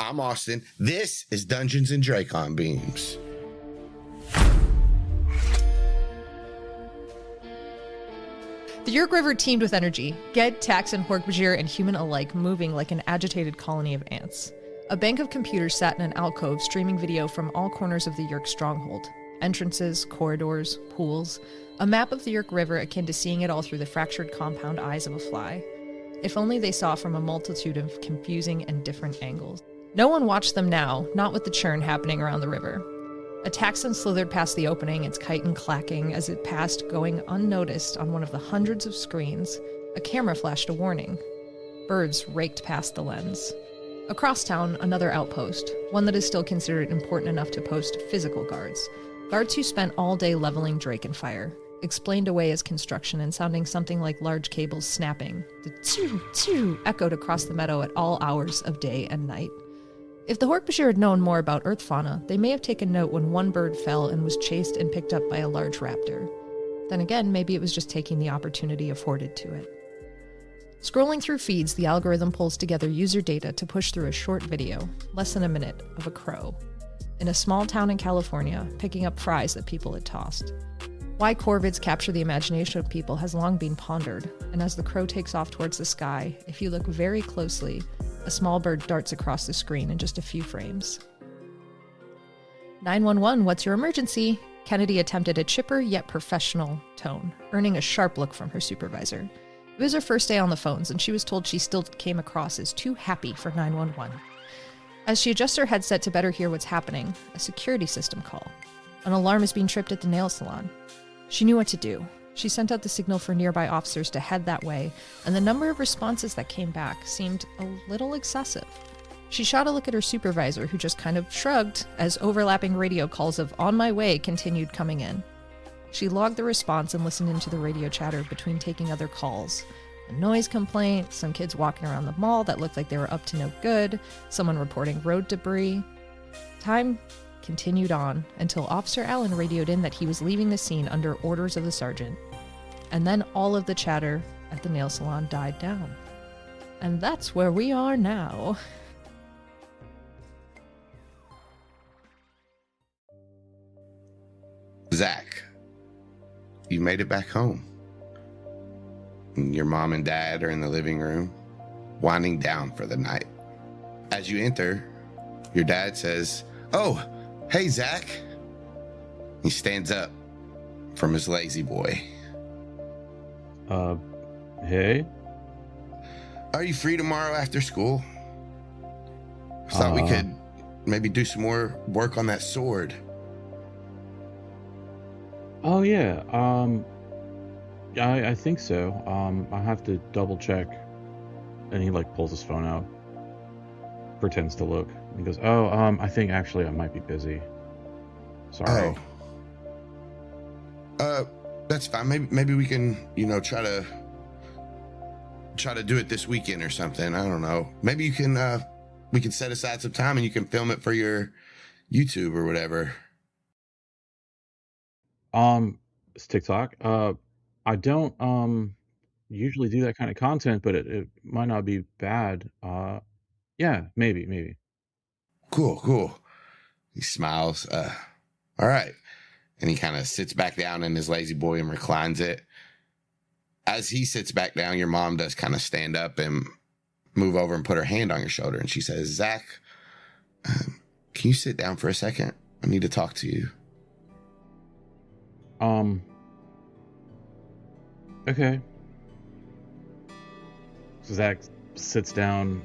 I'm Austin. This is Dungeons and Dracon Beams. The Yeerk River teemed with energy, Ged, Taxon, Hork-Bajir, and human alike moving like an agitated colony of ants. A bank of computers sat in an alcove streaming video from all corners of the Yeerk stronghold. Entrances, corridors, pools, a map of the Yeerk River akin to seeing it all through the fractured compound eyes of a fly. If only they saw from a multitude of confusing and different angles. No one watched them now, not with the churn happening around the river. A Taxon slithered past the opening, its chitin clacking as it passed, going unnoticed on one of the hundreds of screens. A camera flashed a warning. Birds raked past the lens. Across town, another outpost, one that is still considered important enough to post physical guards. Guards who spent all day leveling Dracon fire, explained away as construction and sounding something like large cables snapping. The tsu-tsu echoed across the meadow at all hours of day and night. If the Hork-Bajir had known more about earth fauna, they may have taken note when one bird fell and was chased and picked up by a large raptor. Then again, maybe it was just taking the opportunity afforded to it. Scrolling through feeds, the algorithm pulls together user data to push through a short video, less than a minute, of a crow. In a small town in California, picking up fries that people had tossed. Why corvids capture the imagination of people has long been pondered, and as the crow takes off towards the sky, if you look very closely, a small bird darts across the screen in just a few frames. 911, what's your emergency? Kennedy attempted a chipper yet professional tone, earning a sharp look from her supervisor. It was her first day on the phones, and she was told she still came across as too happy for 911. As she adjusts her headset to better hear what's happening, a security system call. An alarm is being tripped at the nail salon. She knew what to do. She sent out the signal for nearby officers to head that way, and the number of responses that came back seemed a little excessive. She shot a look at her supervisor, who just kind of shrugged as overlapping radio calls of "on my way" continued coming in. She logged the response and listened into the radio chatter between taking other calls. A noise complaint, some kids walking around the mall that looked like they were up to no good, someone reporting road debris. Time continued on until Officer Allen radioed in that he was leaving the scene under orders of the sergeant. And then all of the chatter at the nail salon died down. And that's where we are now. Zach, you made it back home. Your mom and dad are in the living room, winding down for the night. As you enter, your dad says, "Oh, hey, Zach." He stands up from his lazy boy. Hey? Are you free tomorrow after school? I thought we could maybe do some more work on that sword. Oh, yeah. I think so. I have to double check. And he, pulls his phone out. Pretends to look. He goes, I think actually I might be busy. Sorry. Oh. That's fine. Maybe we can, try to do it this weekend or something. I don't know. Maybe you can, we can set aside some time and you can film it for your YouTube or whatever. It's TikTok. I don't, usually do that kind of content, but it might not be bad. Yeah, maybe. Cool. He smiles. All right. And he kind of sits back down in his lazy boy and reclines it. As he sits back down, your mom does kind of stand up and move over and put her hand on your shoulder. And she says, "Zach, can you sit down for a second? I need to talk to you." Okay. So Zach sits down,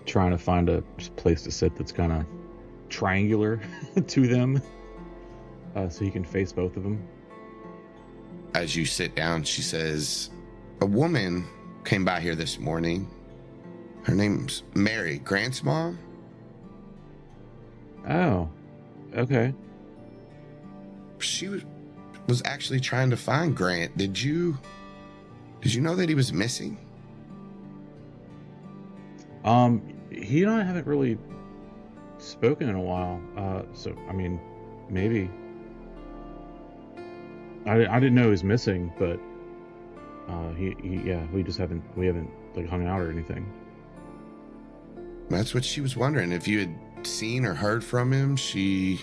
trying to find a place to sit that's kind of triangular to them. So he can face both of them. As you sit down, she says, "A woman came by here this morning. Her name's Mary, Grant's mom." Oh, okay. She was actually trying to find Grant. Did you know that he was missing? He and I haven't really spoken in a while. So I mean, maybe. I didn't know he was missing, but we haven't hung out or anything. That's what she was wondering. If you had seen or heard from him, you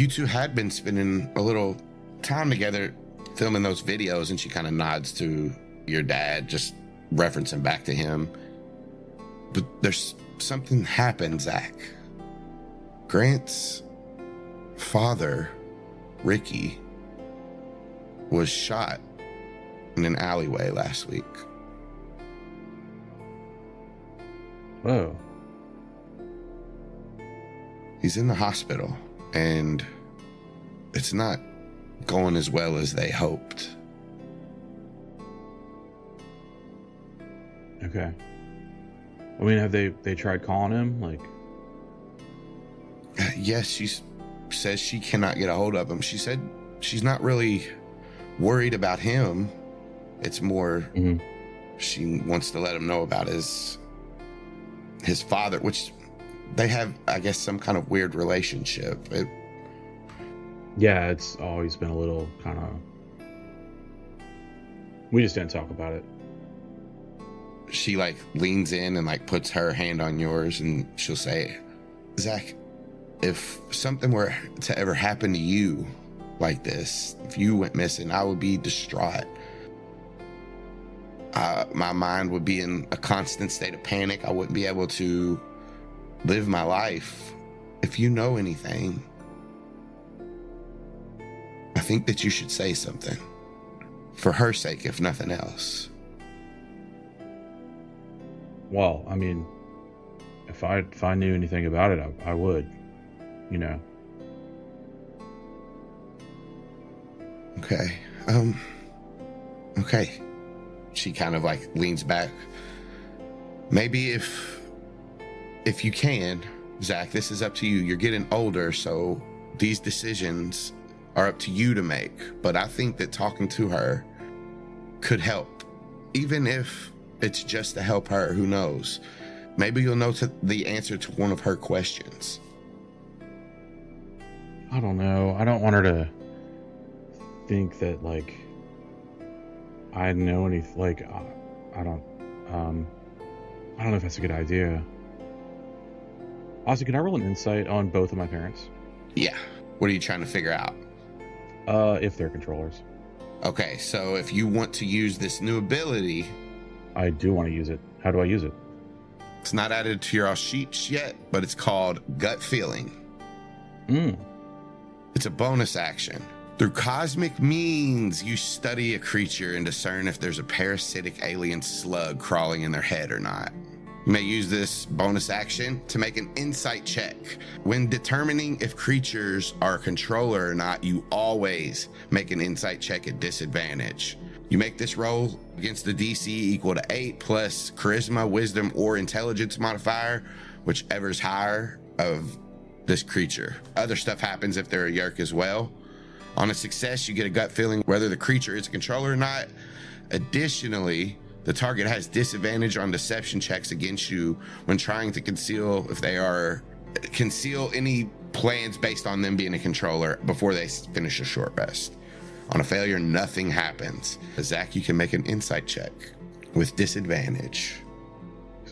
two had been spending a little time together filming those videos, and she kind of nods to your dad, just referencing back to him. But there's something happened, Zach. Grant's father, Ricky, was shot in an alleyway last week. Whoa. He's in the hospital, and it's not going as well as they hoped. Okay. I mean, have they tried calling him? Like, Yes, she says she cannot get a hold of him. She said she's not really worried about him. It's more she wants to let him know about his father, which they have, I guess, some kind of weird relationship. yeah, it's always been a little kind of. We just didn't talk about it. She like leans in and like puts her hand on yours, and she'll say, Zach, if something were to ever happen to you like this, if you went missing, I would be distraught. My mind would be in a constant state of panic. I wouldn't be able to live my life. If you know anything, I think that you should say something. For her sake, if nothing else. Well, I mean, if I knew anything about it, I would, you know. Okay. Okay. She kind of like leans back. Maybe if you can, Zach, this is up to you. You're getting older, so these decisions are up to you to make. But I think that talking to her could help. Even if it's just to help her, who knows? Maybe you'll know the answer to one of her questions. I don't know. I don't want her to think that, like, I know anything. Like, I don't know if that's a good idea. Also, can I roll an insight on both of my parents? Yeah. What are you trying to figure out? If they're controllers. Okay, so if you want to use this new ability... I do want to use it. How do I use it? It's not added to your sheets yet, but it's called Gut Feeling. It's a bonus action. Through cosmic means, you study a creature and discern if there's a parasitic alien slug crawling in their head or not. You may use this bonus action to make an insight check. When determining if creatures are a controller or not, you always make an insight check at disadvantage. You make this roll against the DC equal to 8 plus charisma, wisdom, or intelligence modifier, whichever's higher of this creature. Other stuff happens if they're a Yeerk as well. On a success, you get a gut feeling whether the creature is a controller or not. Additionally, the target has disadvantage on deception checks against you when trying to conceal any plans based on them being a controller before they finish a short rest. On a failure, nothing happens. Zach, you can make an insight check with disadvantage.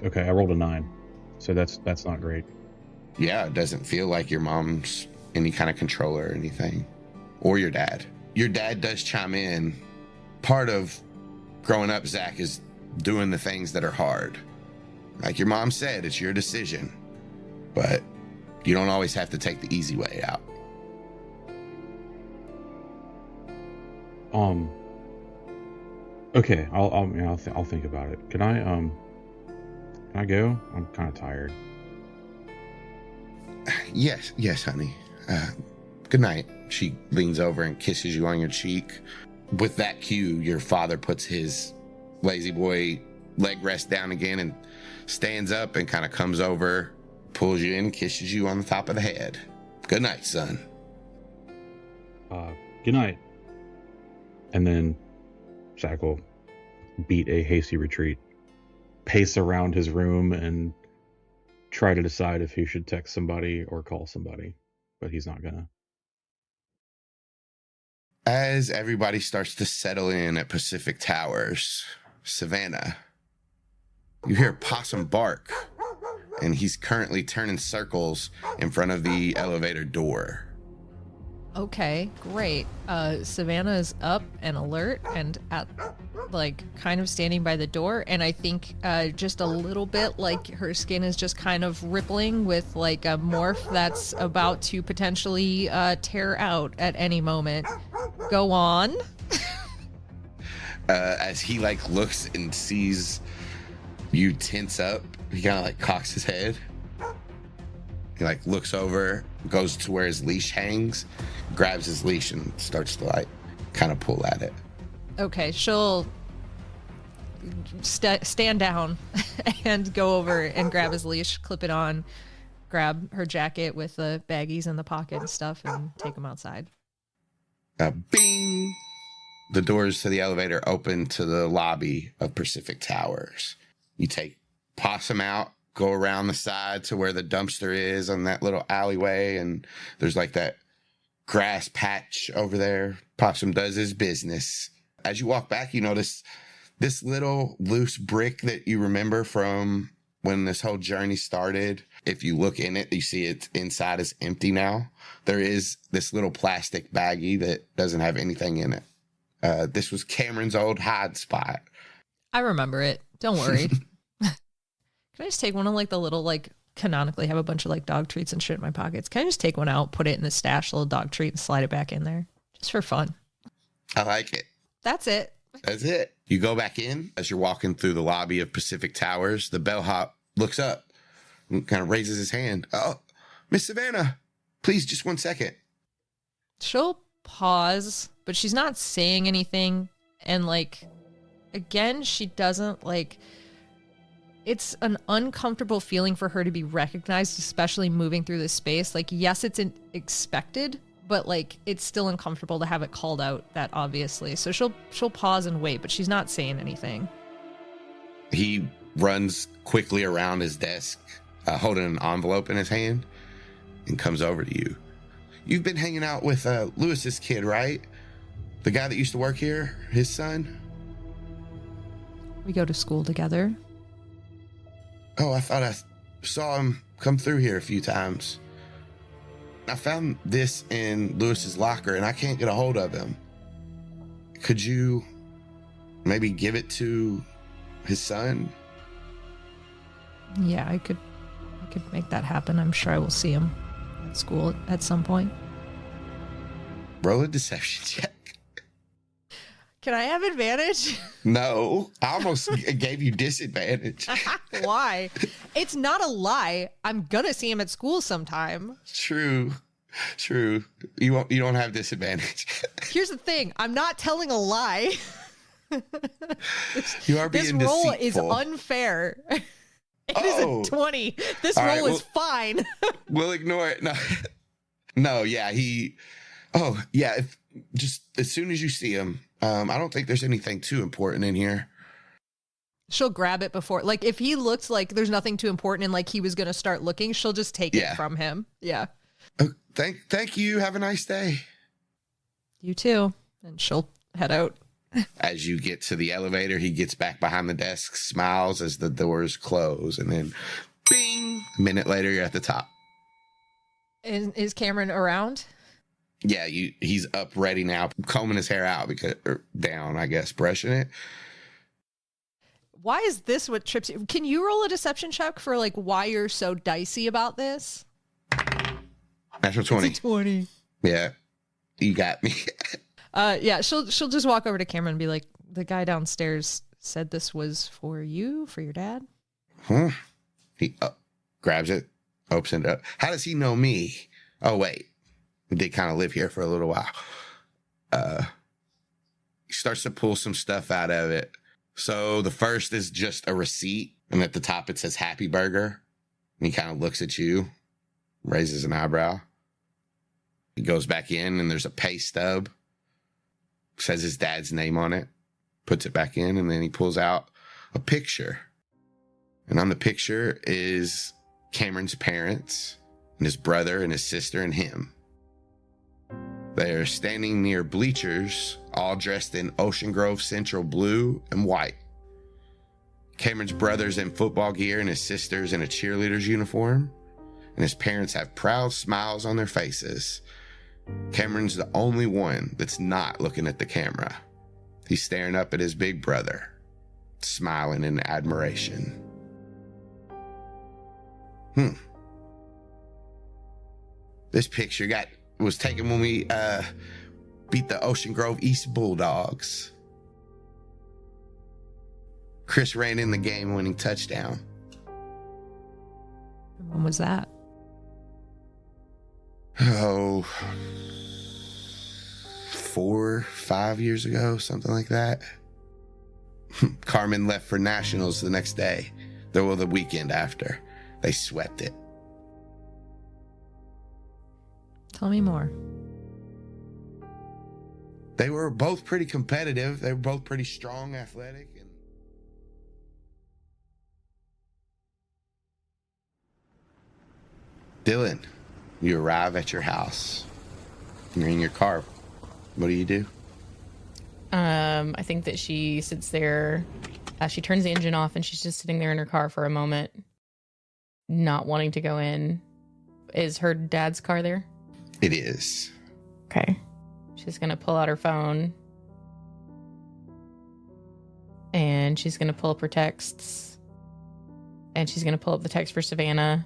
Okay, I rolled a 9, so that's not great. Yeah, it doesn't feel like your mom's any kind of controller or anything. Or your dad. Your dad does chime in. Part of growing up, Zach, is doing the things that are hard. Like your mom said, it's your decision. But you don't always have to take the easy way out. Okay, I'll think about it. Can I go? I'm kind of tired. Yes, honey. Good night. She leans over and kisses you on your cheek. With that cue, your father puts his lazy boy leg rest down again and stands up and kind of comes over, pulls you in, kisses you on the top of the head. Good night, son. Good night. And then Zach will beat a hasty retreat, pace around his room, and try to decide if he should text somebody or call somebody, but he's not gonna. As everybody starts to settle in at Pacific Towers, Savannah, You hear Possum bark, and he's currently turning circles in front of the elevator door. Okay, great. Savannah is up and alert and at, like, kind of standing by the door, and I think just a little bit, like, her skin is just kind of rippling with, like, a morph that's about to potentially tear out at any moment. Go on. As he, like, looks and sees you tense up, he kind of, like, cocks his head. He, like, looks over, goes to where his leash hangs, grabs his leash and starts to, like, kind of pull at it. Okay, she'll stand down and go over and grab his leash, clip it on, grab her jacket with the baggies in the pocket and stuff, and take him outside. Bing! The doors to the elevator open to the lobby of Pacific Towers. You take Possum out, go around the side to where the dumpster is on that little alleyway, and there's like that grass patch over there. Possum does his business. As you walk back, you notice this little loose brick that you remember from when this whole journey started. If you look in it, you see it's inside is empty now. There is this little plastic baggie that doesn't have anything in it. This was Kamren's old hide spot. I remember it. Don't worry. Can I just take one of, like, the little, like, canonically have a bunch of, like, dog treats and shit in my pockets? Can I just take one out, put it in the stash, little dog treat, and slide it back in there? Just for fun. I like it. That's it. That's it. You go back in. As you're walking through the lobby of Pacific Towers, the bellhop looks up and kind of raises his hand. Oh, Miss Savannah, please, just 1 second. She'll pause, but she's not saying anything. And, like, again, she doesn't, like... It's an uncomfortable feeling for her to be recognized, especially moving through this space. Like, yes, it's expected, but, like, it's still uncomfortable to have it called out that obviously. So she'll pause and wait, but she's not saying anything. He runs quickly around his desk, holding an envelope in his hand, and comes over to you. You've been hanging out with Lewis's kid, right? The guy that used to work here, his son? We go to school together. Oh, I thought I saw him come through here a few times. I found this in Lewis's locker, and I can't get a hold of him. Could you maybe give it to his son? Yeah, I could make that happen. I'm sure I will see him at school at some point. Roll a deception check. Can I have advantage? No, I almost gave you disadvantage. Why? It's not a lie. I'm gonna see him at school sometime. True. You don't have disadvantage. Here's the thing. I'm not telling a lie. You are being This roll deceitful. is unfair. It is a 20. This All roll right, is fine. We'll ignore it. No, yeah, just as soon as you see him, I don't think there's anything too important in here. She'll grab it before, like, if he looks like there's nothing too important and like he was going to start looking, she'll just take it from him. Yeah. Thank you. Have a nice day. You too. And she'll head out. As you get to the elevator, he gets back behind the desk, smiles as the doors close, and then bing, a minute later, you're at the top. Is Kamren around? Yeah, he's up ready now, combing his hair out down, I guess, brushing it. Why is this what trips you? Can you roll a deception check for, like, why you're so dicey about this? Natural 20. It's a 20. Yeah, you got me. Yeah, she'll just walk over to Kamren and be like, the guy downstairs said this was for you, for your dad. Huh? He grabs it, opens it up. How does he know me? Oh, wait. We did kind of live here for a little while. He starts to pull some stuff out of it. So the first is just a receipt, and at the top it says Happy Burger. And he kind of looks at you, raises an eyebrow. He goes back in, and there's a pay stub. Says his dad's name on it. Puts it back in, and then he pulls out a picture. And on the picture is Kamren's parents, and his brother, and his sister, and him. They're standing near bleachers, all dressed in Ocean Grove Central blue and white. Cameron's brother's in football gear and his sister's in a cheerleader's uniform, and his parents have proud smiles on their faces. Cameron's the only one that's not looking at the camera. He's staring up at his big brother, smiling in admiration. This picture was taken when we beat the Ocean Grove East Bulldogs. Chris ran in the game-winning touchdown. When was that? Oh, 4-5 years ago, something like that. Kamren left for nationals the next day. The weekend after. They swept it. Tell me more. They were both pretty competitive. They were both pretty strong, athletic. Dylan, you arrive at your house. You're in your car. What do? I think that she sits there. She turns the engine off and she's just sitting there in her car for a moment, not wanting to go in. Is her dad's car there? It is. Okay. She's going to pull out her phone and she's going to pull up her texts and she's going to pull up the text for Savannah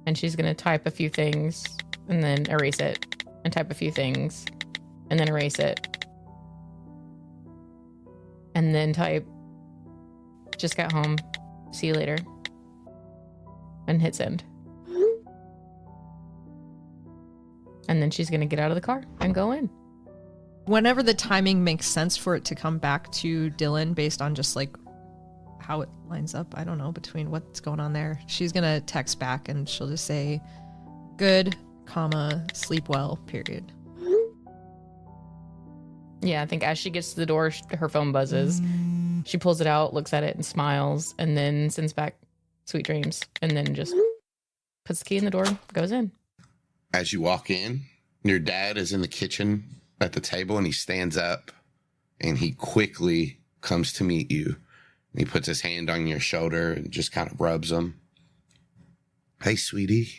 and she's going to type a few things and then erase it and type a few things and then erase it and then type, just got home, see you later, and hit send. And then she's going to get out of the car and go in. Whenever the timing makes sense for it to come back to Dylan based on just like how it lines up, I don't know, between what's going on there, she's going to text back and she'll just say, good, comma, sleep well, period. Yeah, I think as she gets to the door, her phone buzzes. She pulls it out, looks at it, and smiles, and then sends back sweet dreams, and then just puts the key in the door, goes in. As you walk in, your dad is in the kitchen at the table, and he stands up, and he quickly comes to meet you. And he puts his hand on your shoulder and just kind of rubs them. Hey, sweetie.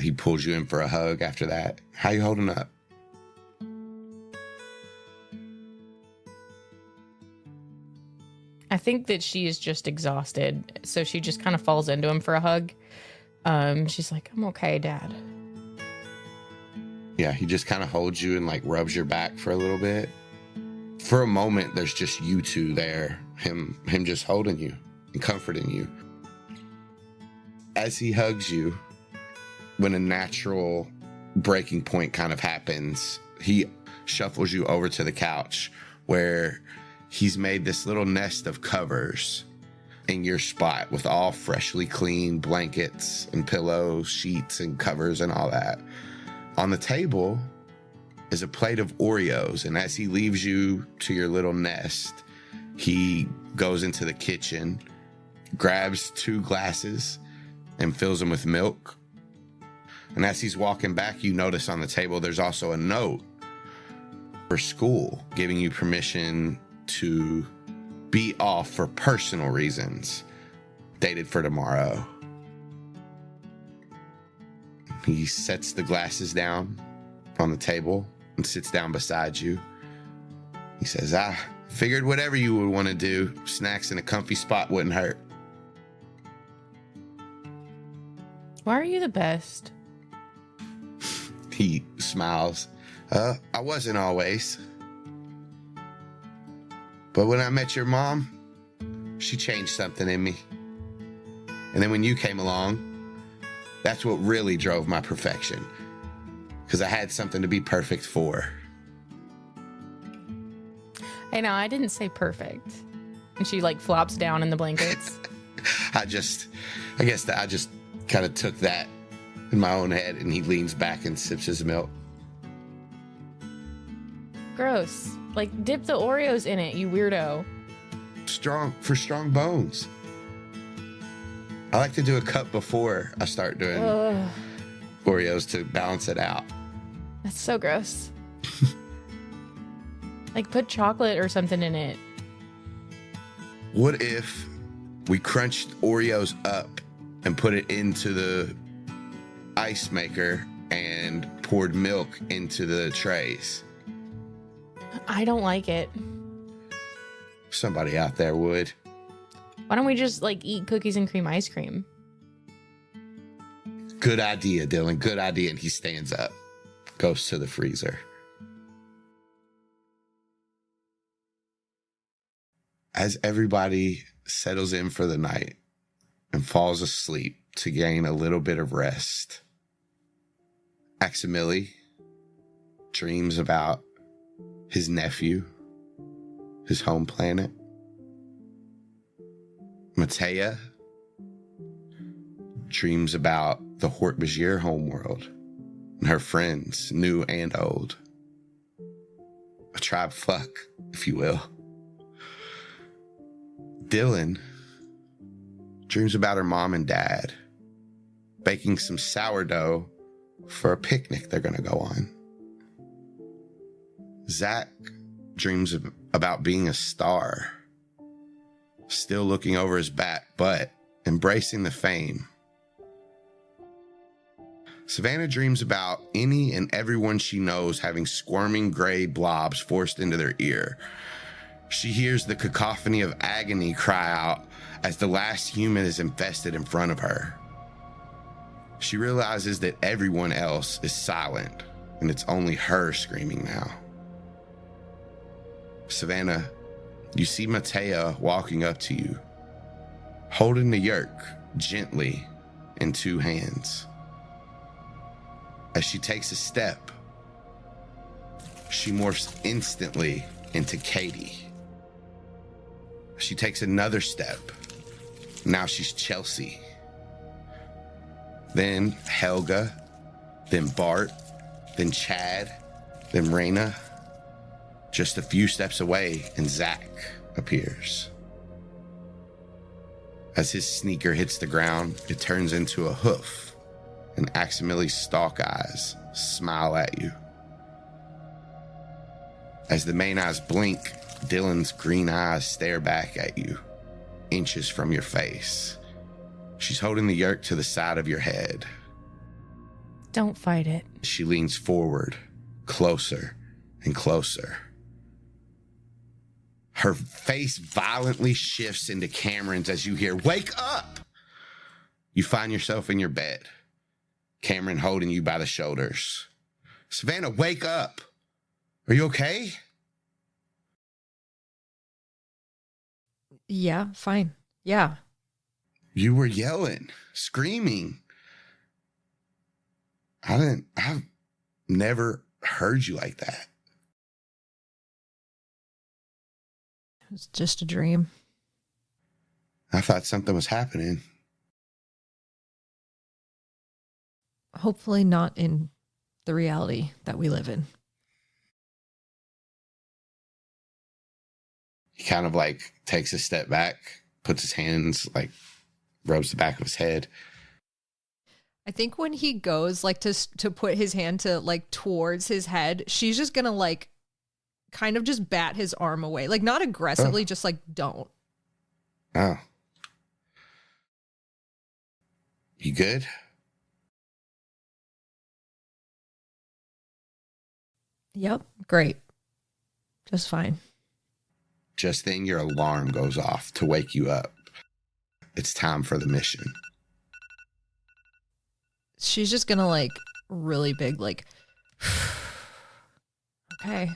He pulls you in for a hug after that. How you holding up? I think that she is just exhausted, so she just kind of falls into him for a hug. She's like, I'm okay, Dad. Yeah, he just kind of holds you and like rubs your back for a little bit. For a moment, there's just you two there, him just holding you and comforting you. As he hugs you, when a natural breaking point kind of happens, he shuffles you over to the couch where he's made this little nest of covers in your spot with all freshly cleaned blankets and pillows, sheets and covers and all that. On the table is a plate of Oreos, and as he leaves you to your little nest, he goes into the kitchen, grabs 2 glasses and fills them with milk. And as he's walking back, you notice on the table there's also a note for school giving you permission to be off for personal reasons, dated for tomorrow. He sets the glasses down on the table and sits down beside you. He says, I figured whatever you would want to do, snacks in a comfy spot wouldn't hurt. Why are you the best? He smiles. I wasn't always. But when I met your mom, she changed something in me. And then when you came along, that's what really drove my perfection. Because I had something to be perfect for. I know, I didn't say perfect. And she like flops down in the blankets. I guess that I just kind of took that in my own head, and he leans back and sips his milk. Gross. Like, dip the Oreos in it, you weirdo. For strong bones. I like to do a cup before I start doing Oreos to balance it out. That's so gross. Like, put chocolate or something in it. What if we crunched Oreos up and put it into the ice maker and poured milk into the trays? I don't like it. Somebody out there would. Why don't we just like eat cookies and cream ice cream? Good idea, Dylan. Good idea. And he stands up, goes to the freezer. As everybody settles in for the night and falls asleep to gain a little bit of rest, Aximili dreams about his nephew, his home planet. Matea dreams about the Hork-Bajir homeworld and her friends, new and old. A tribe fuck, if you will. Dylan dreams about her mom and dad baking some sourdough for a picnic they're going to go on. Zach dreams about being a star, still looking over his back, but embracing the fame. Savannah dreams about any and everyone she knows having squirming gray blobs forced into their ear. She hears the cacophony of agony cry out as the last human is infested in front of her. She realizes that everyone else is silent, and it's only her screaming now. Savannah, you see Matea walking up to you, holding the Yeerk gently in two hands. As she takes a step, she morphs instantly into Katie. She takes another step. Now she's Chelsea. Then Helga, then Bart, then Chad, then Raina. Just a few steps away, and Zach appears. As his sneaker hits the ground, it turns into a hoof, and Aximili's stalk eyes smile at you. As the main eyes blink, Dylan's green eyes stare back at you, inches from your face. She's holding the Yeerk to the side of your head. Don't fight it. She leans forward, closer and closer. Her face violently shifts into Kamren's as you hear, "Wake up!" You find yourself in your bed, Kamren holding you by the shoulders. "Savannah, wake up! Are you okay?" Yeah, fine. Yeah. You were yelling, screaming. I've never heard you like that. It was just a dream. I thought something was happening. Hopefully not in the reality that we live in. He kind of like takes a step back, puts his hands, like rubs the back of his head. I think when he goes like to put his hand to like towards his head, she's just gonna like kind of just bat his arm away. Like not aggressively, just like don't. Oh. You good? Yep, great. Just fine. Just then your alarm goes off to wake you up. It's time for the mission. She's just gonna like really big like okay.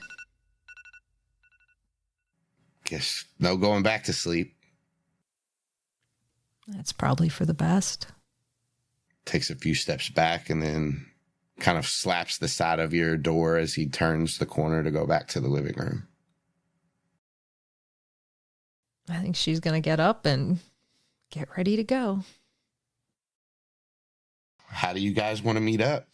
Guess no going back to sleep. That's probably for the best. Takes a few steps back and then kind of slaps the side of your door as he turns the corner to go back to the living room. I think she's gonna get up and get ready to go. How do you guys want to meet up?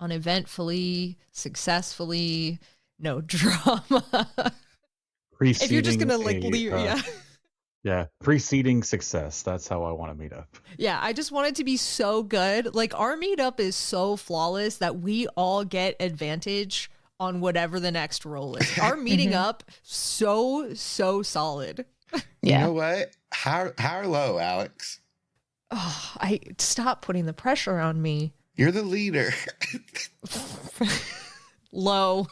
Uneventfully, successfully, no drama. Preceding If you're just gonna like leave, yeah, preceding success. That's how I want to meet up. Yeah, I just want it to be so good. Like our meetup is so flawless that we all get advantage on whatever the next roll is. Our meeting up so solid. You know what? High or low, Alex? Oh, stop putting the pressure on me. You're the leader. Low.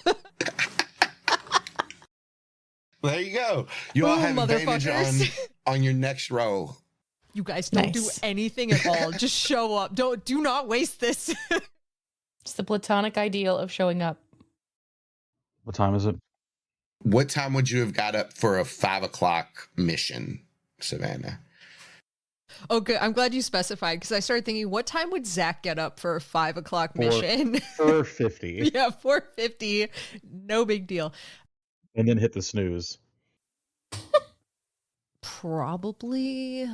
There you go. You all have advantage on your next roll. You guys don't do anything at all. Just show up. Do not waste this. It's the platonic ideal of showing up. What time is it? What time would you have got up for a 5 o'clock mission, Savannah? Okay, I'm glad you specified because I started thinking, what time would Zach get up for a 5 o'clock mission? 4:50. Yeah, 4:50. No big deal. And then hit the snooze. Probably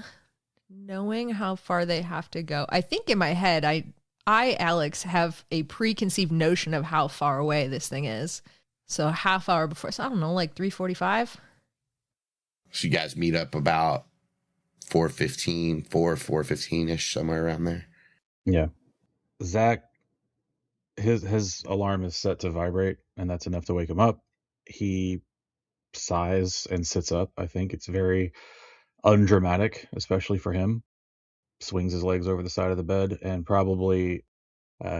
knowing how far they have to go. I think in my head, I Alex, have a preconceived notion of how far away this thing is. So a half hour before, so I don't know, like 3:45. So you guys meet up about 4:15-ish, somewhere around there. Yeah. Zach, his alarm is set to vibrate, and that's enough to wake him up. He sighs and sits up. I think it's very undramatic, especially for him. Swings his legs over the side of the bed, and probably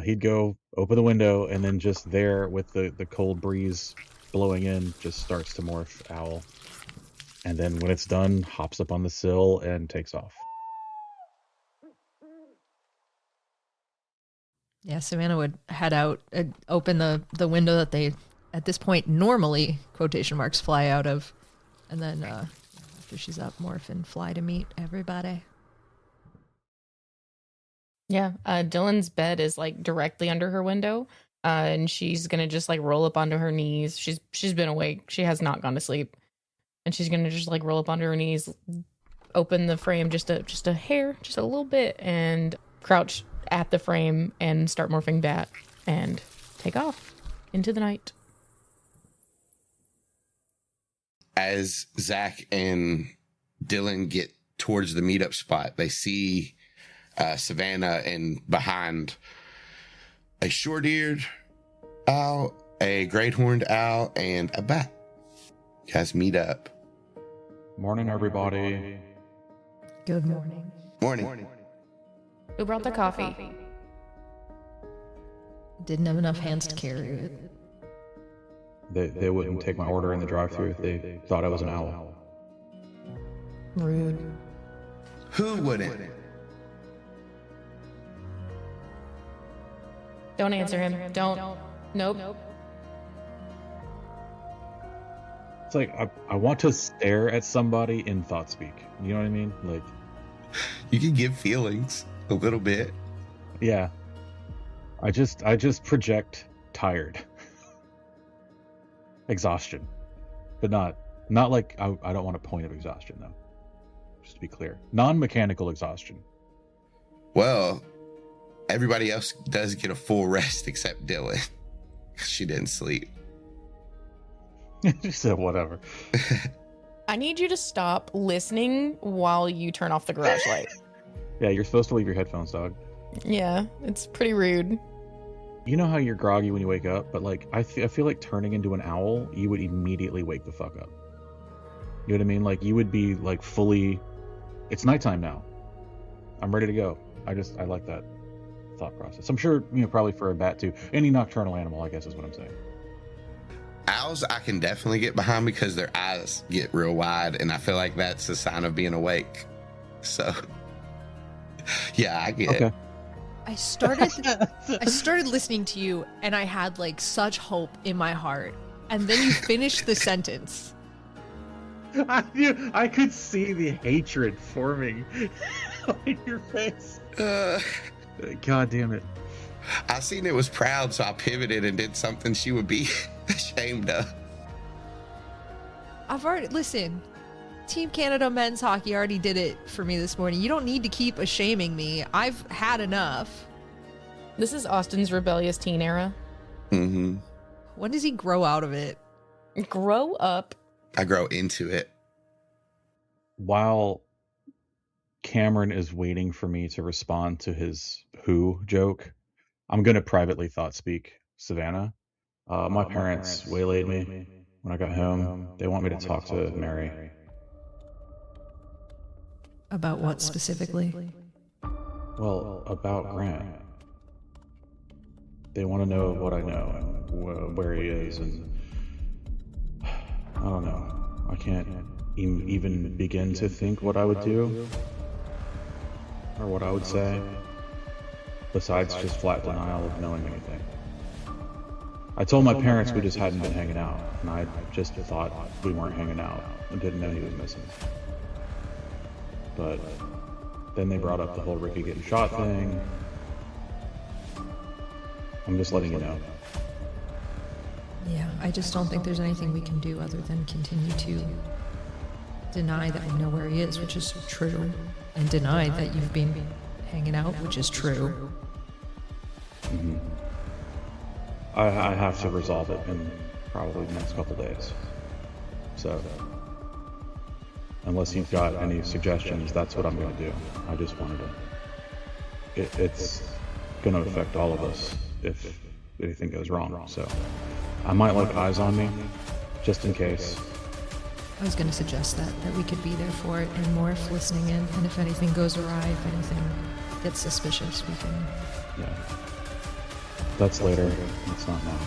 he'd go open the window, and then just there with the cold breeze blowing in, just starts to morph owl. And then when it's done, hops up on the sill and takes off. Yeah, Savannah would head out, open the window that they, at this point, normally, quotation marks, fly out of. And then after she's up, morph and fly to meet everybody. Yeah, Dylan's bed is like directly under her window, and she's gonna just like roll up onto her knees. She's been awake. She has not gone to sleep, and she's gonna just like roll up onto her knees, open the frame just a hair, just a little bit, and crouch at the frame and start morphing that and take off into the night. As Zach and Dylan get towards the meetup spot, they see Savannah and behind a short-eared owl, a great-horned owl, and a bat. You guys meet up. Morning, everybody. Good morning. Morning. Who brought the coffee? Didn't have enough hands to carry it. They wouldn't take my order in the drive-thru if they thought I was an owl. Rude. Who wouldn't? Don't answer him. Don't. Nope. It's like I want to stare at somebody in thought speak. You know what I mean? Like, You can give feelings a little bit. yeah. I just project tired. Exhaustion. But not like I don't want a point of exhaustion though. Just to be clear. Non-mechanical exhaustion. Well, everybody else does get a full rest except Dylan. She didn't sleep. She said whatever. I need you to stop listening while you turn off the garage light. Yeah, you're supposed to leave your headphones, dog. Yeah, it's pretty rude. You know how you're groggy when you wake up, but like I feel like turning into an owl, you would immediately wake the fuck up. You know what I mean? Like you would be like fully. It's nighttime now. I'm ready to go. I like that thought process. I'm sure probably for a bat too. Any nocturnal animal, I guess, is what I'm saying. Owls, I can definitely get behind because their eyes get real wide, and I feel like that's a sign of being awake. So, yeah, I get it. I started listening to you, and I had like such hope in my heart, and then you finished the sentence. I could see the hatred forming on your face. God damn it. I seen it was proud, so I pivoted and did something she would be ashamed of. Listen, Team Canada men's hockey already did it for me this morning. You don't need to keep shaming me. I've had enough. This is Austin's rebellious teen era. Mm-hmm. When does he grow out of it? Grow up. I grow into it. While Kamren is waiting for me to respond to his who joke, I'm going to privately thought speak Savannah. My parents waylaid me when I got home. They want me to talk to Mary. About what specifically? Well, about Grant. They want to know what I know and where he is, and I don't know. I can't even begin to think what I would do or what I would say, besides just flat denial of knowing anything. I told my parents we just hadn't been hanging out, and I just thought we weren't hanging out and didn't know he was missing. But then they brought up the whole Ricky getting shot thing. I'm just letting you know. Yeah, I just don't think there's anything we can do other than continue to deny that we know where he is, which is true, and deny that you've been hanging out, which is true. Mm-hmm. I have to resolve it in probably the next couple days. So, unless you've got any suggestions, that's what I'm going to do. I just wanted to... It's going to affect all of us if anything goes wrong. So, I might like eyes on me, just in case. I was going to suggest that we could be there for it, and Morph listening in, and if anything goes awry, if anything gets suspicious, we can... Yeah. That's later. It's not now.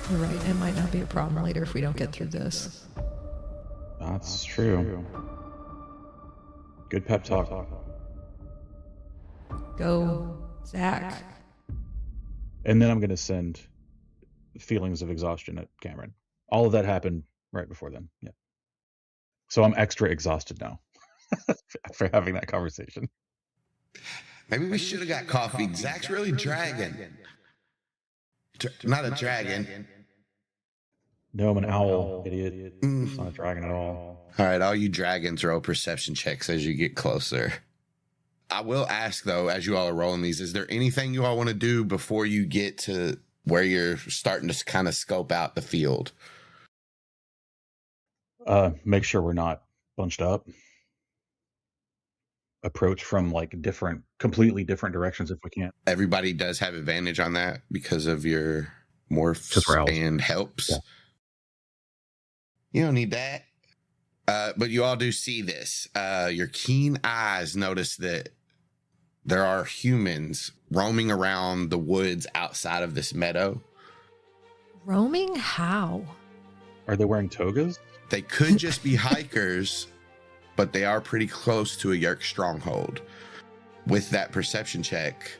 You're right, it might not be a problem later if we don't get through this. That's true. Good pep talk. Go, Zach. And then I'm going to send feelings of exhaustion at Kamren. All of that happened right before then. Yeah. So I'm extra exhausted now for having that conversation. Maybe we should have got coffee. Zach's really dragging. Not a dragon. No, I'm an owl, idiot. It's not a dragon at all. All right, all you dragons roll perception checks as you get closer. I will ask, though, as you all are rolling these, is there anything you all want to do before you get to where you're starting to kind of scope out the field? Make sure we're not bunched up. Approach from like completely different directions if we can. Everybody does have advantage on that because of your morphs and helps. Yeah. You don't need that. But you all do see this. Your keen eyes notice that there are humans roaming around the woods outside of this meadow. Roaming? How? Are they wearing togas? They could just be hikers, but they are pretty close to a Yeerk stronghold. With that perception check,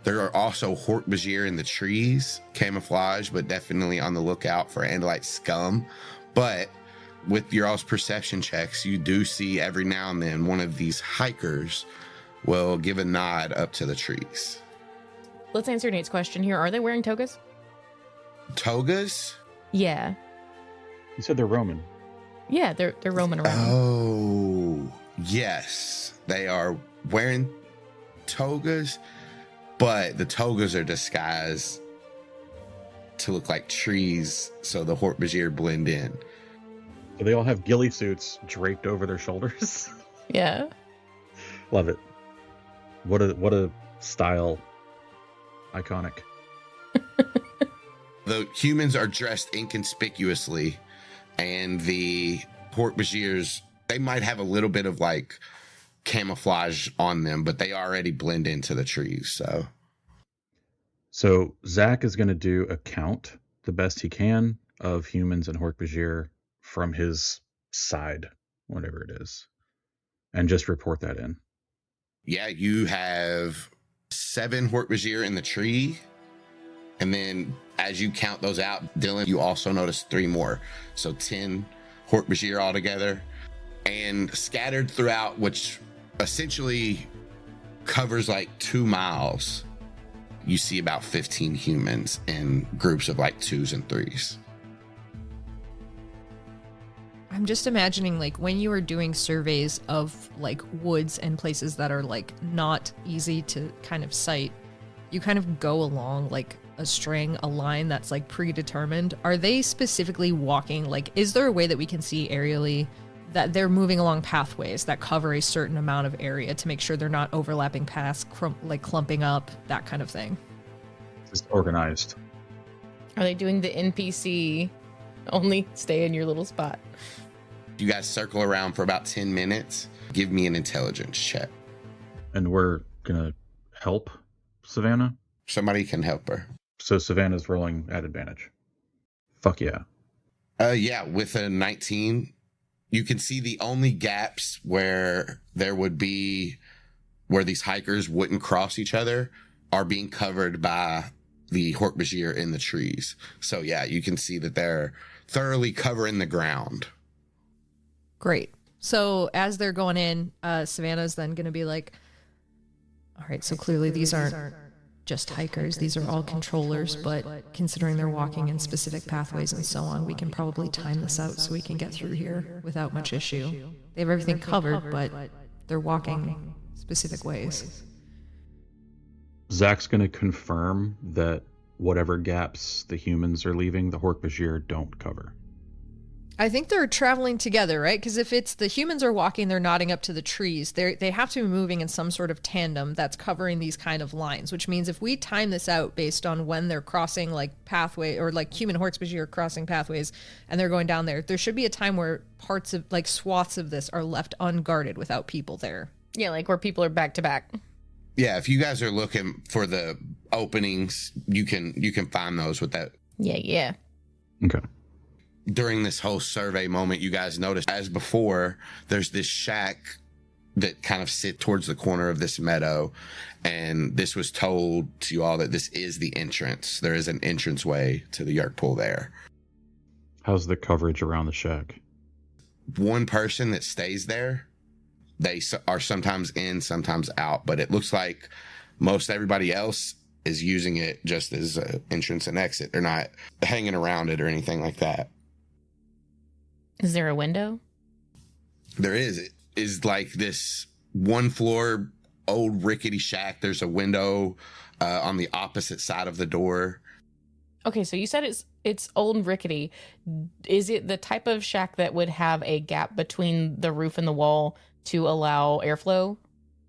there are also Hork-Bajir in the trees, camouflage, but definitely on the lookout for Andalite scum. But with your all's perception checks, you do see every now and then one of these hikers will give a nod up to the trees. Let's answer Nate's question here. Are they wearing togas? Togas? Yeah. You said they're Roman. Yeah, they're roaming around. Oh, yes. They are wearing togas, but the togas are disguised to look like trees, so the Hork-Bajir blend in. So they all have ghillie suits draped over their shoulders. Yeah. Love it. What a style. Iconic. The humans are dressed inconspicuously, and the Hork-Bajirs, they might have a little bit of like camouflage on them, but they already blend into the trees. So Zach is going to do a count the best he can of humans and Hork-Bajir from his side, whatever it is, and just report that in. Yeah, you have 7 Hork-Bajir in the tree. And then as you count those out, Dylan, you also notice 3 more. So 10 Hork-Bajir altogether. And scattered throughout, which essentially covers like 2 miles, you see about 15 humans in groups of like 2s and 3s. I'm just imagining like when you are doing surveys of like woods and places that are like not easy to kind of sight, you kind of go along like a string, a line that's like predetermined. Are they specifically walking? Like, is there a way that we can see aerially that they're moving along pathways that cover a certain amount of area to make sure they're not overlapping paths, like clumping up, that kind of thing? Just organized. Are they doing the NPC only stay in your little spot? You guys circle around for about 10 minutes. Give me an intelligence check. And we're gonna help Savannah? Somebody can help her. So Savannah's rolling at advantage. Fuck yeah. Yeah, with a 19, you can see the only gaps where there would be, where these hikers wouldn't cross each other are being covered by the Hork-Bajir in the trees. So yeah, you can see that they're thoroughly covering the ground. Great. So as they're going in, Savannah's then going to be like, all right, so clearly these aren't just hikers. These are all controllers, but considering they're walking in specific pathways and so on, we can probably time this out so we can get through here without much issue. They have everything covered, but they're walking specific ways. Zach's going to confirm that whatever gaps the humans are leaving, the Hork-Bajir don't cover. I think they're traveling together, right? Because if it's the humans are walking, they're nodding up to the trees. They have to be moving in some sort of tandem that's covering these kind of lines, which means if we time this out based on when they're crossing like pathway or like human Hork-Bajir are crossing pathways and they're going down there should be a time where parts of like swaths of this are left unguarded without people there. Yeah, like where people are back to back. Yeah, if you guys are looking for the openings, you can find those with that. Yeah. Okay. During this whole survey moment, you guys notice, as before, there's this shack that kind of sit towards the corner of this meadow. And this was told to you all that this is the entrance. There is an entranceway to the Yeerk pool there. How's the coverage around the shack? One person that stays there, they are sometimes in, sometimes out. But it looks like most everybody else is using it just as an entrance and exit. They're not hanging around it or anything like that. Is there a window? There is. It is like this one floor, old rickety shack. There's a window on the opposite side of the door. Okay, so you said it's old and rickety. Is it the type of shack that would have a gap between the roof and the wall to allow airflow?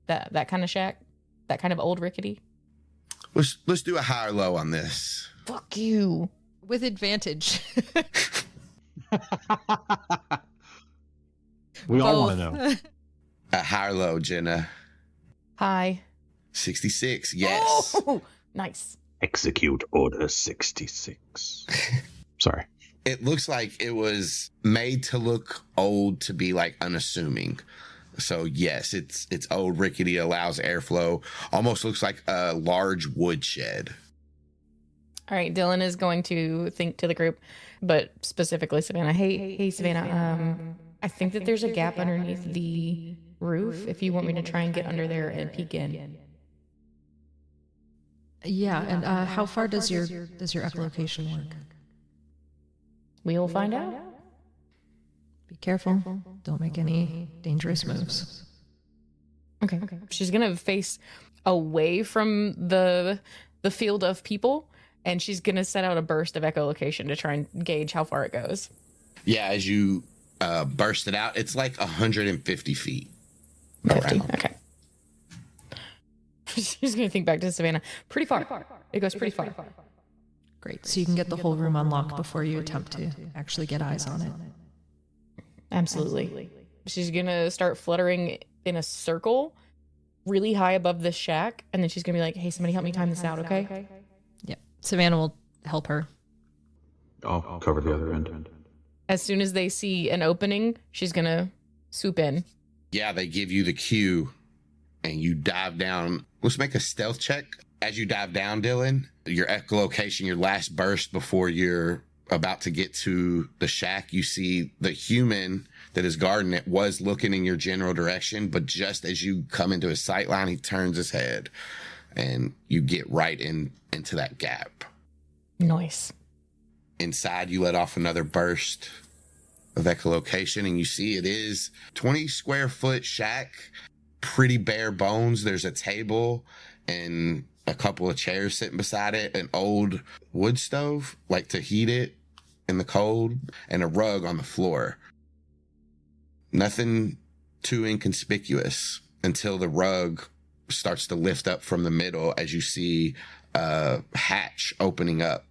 That kind of shack? That kind of old rickety? Let's do a high or low on this. Fuck you. With advantage. We all want to know. A high or low, Jenna? Hi. 66, yes. Oh, nice. Execute Order 66. Sorry. It looks like it was made to look old to be like unassuming. So yes, it's old rickety, allows airflow. Almost looks like a large wood shed. All right, Dylan is going to think to the group, but specifically Savannah. Hey, Savannah. I think that there's a gap underneath the roof. If you want me to try and get under there and peek in. Yeah, and how far does your echolocation work? We will find out. Be careful. Don't make any dangerous moves. Okay. She's gonna face away from the field of people, and she's gonna set out a burst of echolocation to try and gauge how far it goes. Yeah, as you burst it out, it's like 150 feet. 50. Around. Okay. She's gonna think back to Savannah. Pretty far. It goes pretty far. Great. So you can get the whole room unlocked before you attempt to actually get eyes on it. Absolutely. She's gonna start fluttering in a circle really high above this shack, and then she's gonna be like, hey, somebody help me time this out, okay? Yeah. Savannah will help her. I'll cover the other end. As soon as they see an opening, she's gonna swoop in. Yeah, they give you the cue and you dive down. Let's make a stealth check. As you dive down, Dylan, your echolocation, your last burst before you're about to get to the shack, you see the human that is guarding it was looking in your general direction, but just as you come into his sight line, he turns his head and you get right into that gap. Nice. Inside, you let off another burst of echolocation, and you see it is 20 square foot shack, pretty bare bones. There's a table and a couple of chairs sitting beside it, an old wood stove, like to heat it in the cold, and a rug on the floor. Nothing too inconspicuous until the rug starts to lift up from the middle as you see a hatch opening up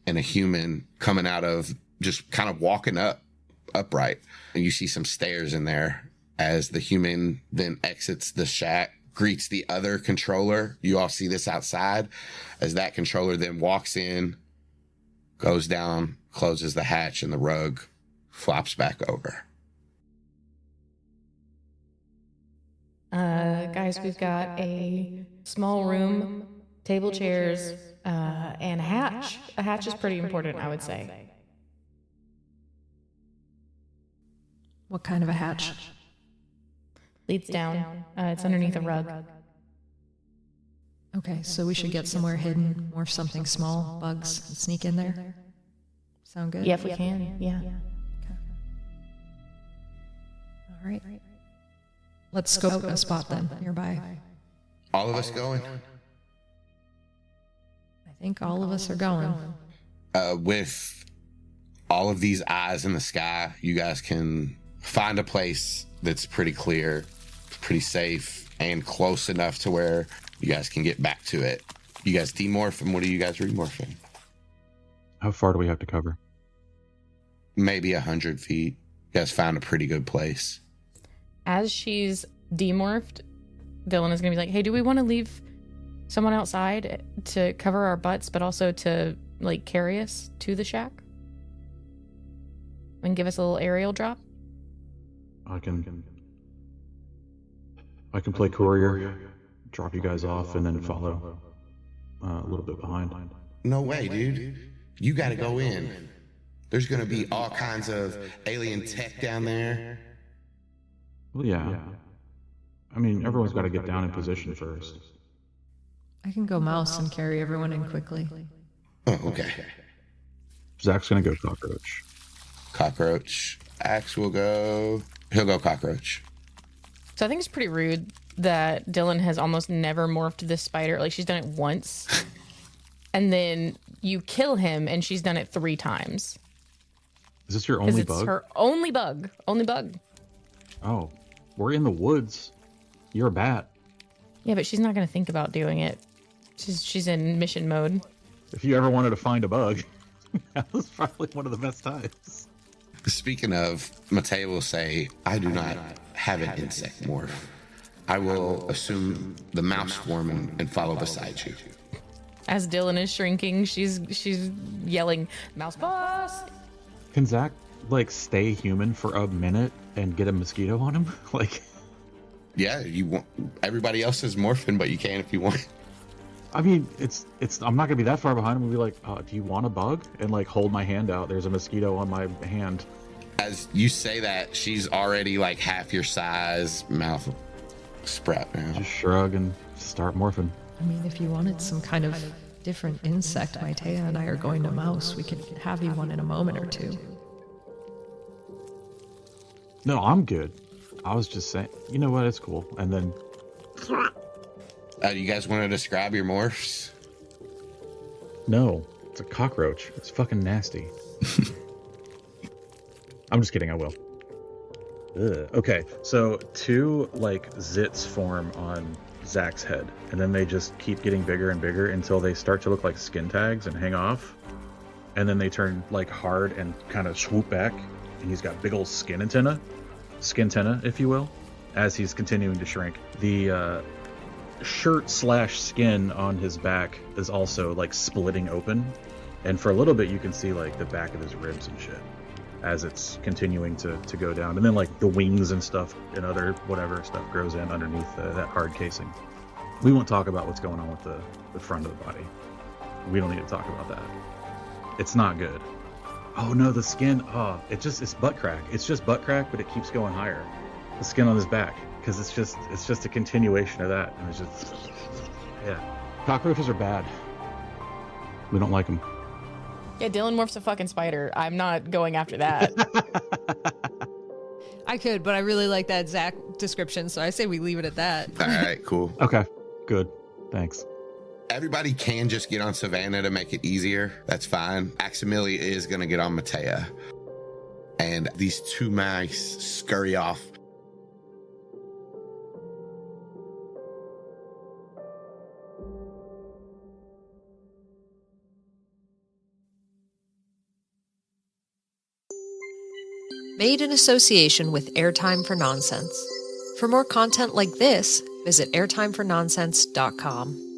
and a human coming out of, just kind of walking up upright. And you see some stairs in there as the human then exits the shack, greets the other controller. You all see this outside as that controller then walks in, goes down, closes the hatch, and the rug flops back over. Guys, we've got a small room, table, chairs, and a hatch. A hatch is pretty important, I would say. What kind of a hatch? Leads down. It's underneath a rug. Okay, so we should get somewhere hidden, morph something small, bugs, and sneak in there. Sound good? Yeah, if we can. Yeah. Okay. All right. Let's scope a spot then, nearby. All of us going? I think all of us are going. With all of these eyes in the sky, you guys can find a place that's pretty clear, pretty safe, and close enough to where you guys can get back to it. You guys demorph, and what are you guys remorphing? How far do we have to cover? Maybe 100 feet. You guys found a pretty good place. As she's demorphed, Dylan is going to be like, hey, do we want to leave someone outside to cover our butts, but also to, like, carry us to the shack? And give us a little aerial drop? I can play courier, drop you guys off, and then follow a little bit behind. No way, dude. You gotta go in. There's gonna be all kinds of alien tech down there. Well, yeah. I mean, everyone's got to get down in position first. I can go mouse and carry everyone in quickly. Oh, okay. Zach's going to go cockroach. Cockroach. Axe will go... He'll go cockroach. So I think it's pretty rude that Dylan has almost never morphed this spider. Like, she's done it once. And then you kill him, and she's done it 3 times. Is this your only bug? Because it's her only bug. Only bug. Oh, we're in the woods. You're a bat. Yeah, but she's not going to think about doing it. She's in mission mode. If you ever wanted to find a bug, that was probably one of the best times. Speaking of, Matei will say, I do not have an insect morph. I will assume the mouse form and follow beside you. As Dylan is shrinking, she's yelling, "Mouse boss!" Can Zach, like, stay human for a minute and get a mosquito on him? Like... Yeah, you want... Everybody else is morphing, but you can if you want. I mean, it's. I'm not gonna be that far behind him and be like, do you want a bug? And, like, hold my hand out. There's a mosquito on my hand. As you say that, she's already, like, half your size, mouth sprout now. Just shrug and start morphing. I mean, if you wanted some kind of different insect, Maitea and I are going to mouse. We could have you one in a moment or two. No, I'm good. I was just saying, you know what, it's cool. And then... You guys want to describe your morphs? No, it's a cockroach. It's fucking nasty. I'm just kidding, I will. Ugh. Okay, so 2, like, zits form on Zach's head. And then they just keep getting bigger and bigger until they start to look like skin tags and hang off. And then they turn, like, hard and kind of swoop back. And he's got big old skin antenna, if you will, as he's continuing to shrink. The shirt/skin on his back is also, like, splitting open, and for a little bit you can see, like, the back of his ribs and shit as it's continuing to go down, and then, like, the wings and stuff and other whatever stuff grows in underneath that hard casing. We won't talk about what's going on with the front of the body. We don't need to talk about that. It's not good. Oh no, the skin, it's butt crack. It's just butt crack, but it keeps going higher. The skin on his back, because it's just a continuation of that. And it's just, yeah. Cockroaches are bad. We don't like them. Yeah, Dylan morphs a fucking spider. I'm not going after that. I could, but I really like that Zach description, so I say we leave it at that. All right, cool. Okay, good. Thanks. Everybody can just get on Savannah to make it easier. That's fine. Aximili is going to get on Maitea. And these 2 mice scurry off. Made in association with Airtime for Nonsense. For more content like this, visit airtimefornonsense.com.